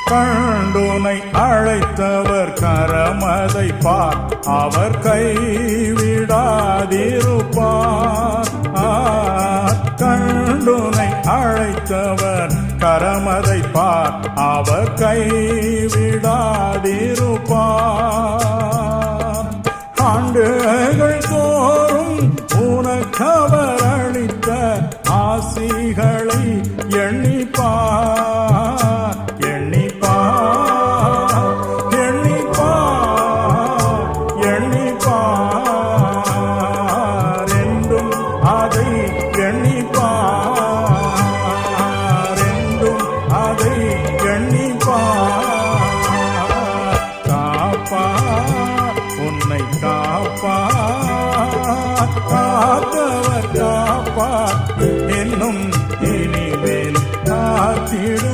கண்டுனை அழைத்தவர் கரமதை பார், அவர் கைவிடாதிருப்பார். கண்டுனை அழைத்தவர் கரமதை பார், அவர் கைவிடாதிருப்பார். ஆண்டுகள் தோறும் உனக்கவர் அளித்த ஆசிகளை எண்ணிப்பார், எண்ணிப்பார், எண்ணிப்பார், எண்ணிப்பார், என்றும் அதை எண்ணிப்பார், என்றும் அதை எண்ணிப்பார். காப்பார், உன்னை காப்பார், காத்தவர் காப்பார், இன்னும் இனிமேல் காத்திடும்.